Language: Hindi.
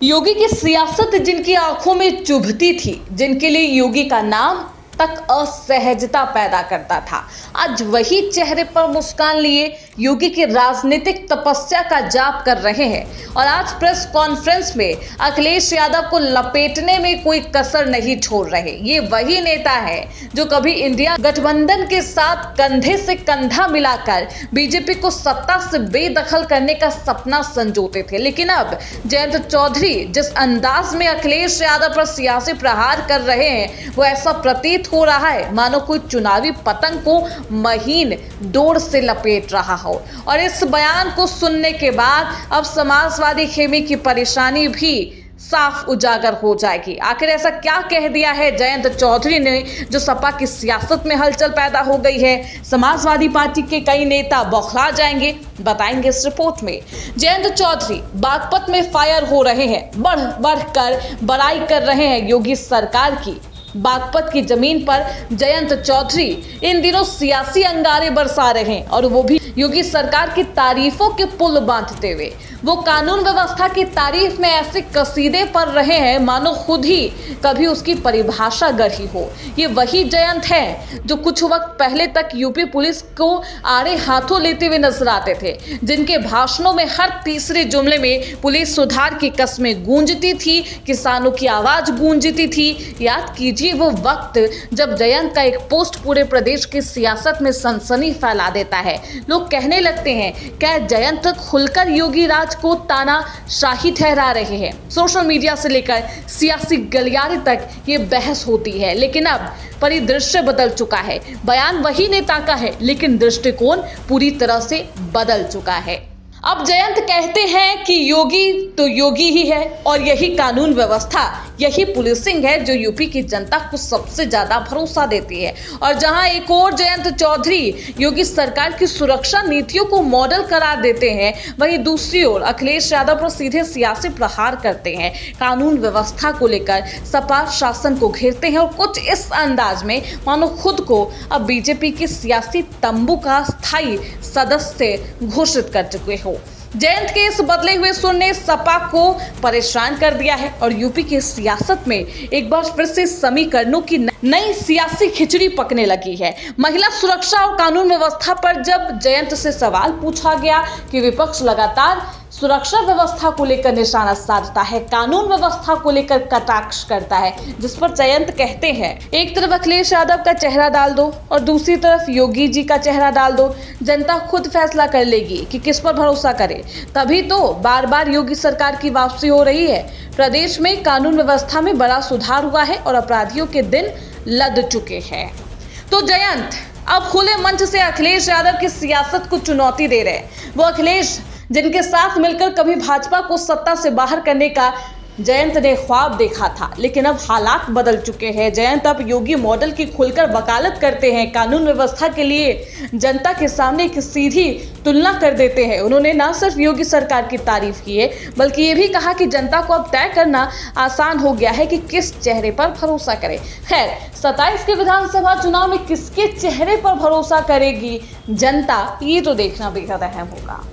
योगी की सियासत जिनकी आंखों में चुभती थी, जिनके लिए योगी का नाम तक असहजता पैदा करता था, आज वही चेहरे पर मुस्कान लिए योगी की राजनीतिक तपस्या का जाप कर रहे हैं। और आज प्रेस कॉन्फ्रेंस में अखिलेश यादव को लपेटने में कोई कसर नहीं छोड़ रहे। ये वही नेता है जो कभी इंडिया गठबंधन के साथ कंधे से कंधा मिलाकर बीजेपी को सत्ता से बेदखल करने का सपना संजोते थे, लेकिन अब जयंत चौधरी जिस अंदाज में अखिलेश यादव पर सियासी प्रहार कर रहे हैं, वो ऐसा प्रतीत हो रहा है मानो कोई चुनावी पतंग को महीन डोर से लपेट रहा हो। और इस बयान को सुनने के बाद अब समाजवादी खेमे की परेशानी भी साफ उजागर हो जाएगी। आखिर ऐसा क्या कह दिया है जयंत चौधरी ने जो सपा की सियासत में हलचल पैदा हो गई है? समाजवादी पार्टी के कई नेता बौखला जाएंगे, बताएंगे इस रिपोर्ट में। जयंत चौधरी बागपत में फायर हो रहे हैं, बढ़ बढ़कर बड़ाई कर रहे हैं योगी सरकार की। बागपत की जमीन पर जयंत चौधरी इन दिनों सियासी अंगारे बरसा रहे हैं और वो भी योगी सरकार की तारीफों के पुल बांधते हुए। वो कानून व्यवस्था की तारीफ में ऐसे कसीदे पढ़ रहे हैं मानो खुद ही कभी उसकी परिभाषा गढ़ी हो। ये वही जयंत है जो कुछ वक्त पहले तक यूपी पुलिस को आड़े हाथों लेते हुए नजर आते थे, जिनके भाषणों में हर तीसरे जुमले में पुलिस सुधार की कस्में गूंजती थी, किसानों की आवाज गूंजती थी। याद कीजिए वो वक्त जब जयंत का एक पोस्ट पूरे प्रदेश की सियासत में सनसनी फैला देता है। लोग कहने लगते हैं क्या जयंत खुलकर योगी राज को तानाशाही ठहरा रहे हैं। सोशल मीडिया से लेकर सियासी गलियारे तक ये बहस होती है, लेकिन अब परिदृश्य बदल चुका है। बयान वही नेता का है, लेकिन दृष्टिकोण पूरी तरह से बदल चुका है। अब जयंत कहते हैं कि योगी तो योगी ही है और यही कानून व्यवस्था, यही पुलिसिंग है जो यूपी की जनता को सबसे ज्यादा भरोसा देती है। और जहां एक और जयंत चौधरी योगी सरकार की सुरक्षा नीतियों को मॉडल करार देते हैं, वहीं दूसरी ओर अखिलेश यादव पर सीधे सियासी प्रहार करते हैं। कानून व्यवस्था को लेकर सपा शासन को घेरते हैं और कुछ इस अंदाज में मानो खुद को अब बीजेपी की सियासी तंबू का स्थायी सदस्य घोषित कर चुके हो। जयंत के इस बदले हुए सुर ने सपा को परेशान कर दिया है और यूपी की सियासत में एक बार फिर से समीकरणों की नई सियासी खिचड़ी पकने लगी है। महिला सुरक्षा और कानून व्यवस्था पर जब जयंत से सवाल पूछा गया कि विपक्ष लगातार सुरक्षा व्यवस्था को लेकर निशाना साधता है, कानून व्यवस्था को लेकर कटाक्ष करता है, जिस पर जयंत कहते हैं एक तरफ अखिलेश यादव का चेहरा डाल दो और दूसरी तरफ योगी जी का चेहरा डाल दो, जनता खुद फैसला कर लेगी कि किस पर भरोसा करे। तभी तो बार बार योगी सरकार की वापसी हो रही है। प्रदेश में कानून व्यवस्था में बड़ा सुधार हुआ है और अपराधियों के दिन लद चुके हैं। तो जयंत अब खुले मंच से अखिलेश यादव की सियासत को चुनौती दे रहे हैं। वो अखिलेश जिनके साथ मिलकर कभी भाजपा को सत्ता से बाहर करने का जयंत ने ख्वाब देखा था, लेकिन अब हालात बदल चुके हैं। जयंत अब योगी मॉडल की खुलकर वकालत करते हैं, कानून व्यवस्था के लिए जनता के सामने एक सीधी तुलना कर देते हैं। उन्होंने न सिर्फ योगी सरकार की तारीफ की है, बल्कि ये भी कहा कि जनता को अब तय करना आसान हो गया है कि किस चेहरे पर भरोसा करे। खैर, 27 के विधानसभा चुनाव में किसके चेहरे पर भरोसा करेगी जनता, ये तो देखना बेहद अहम होगा।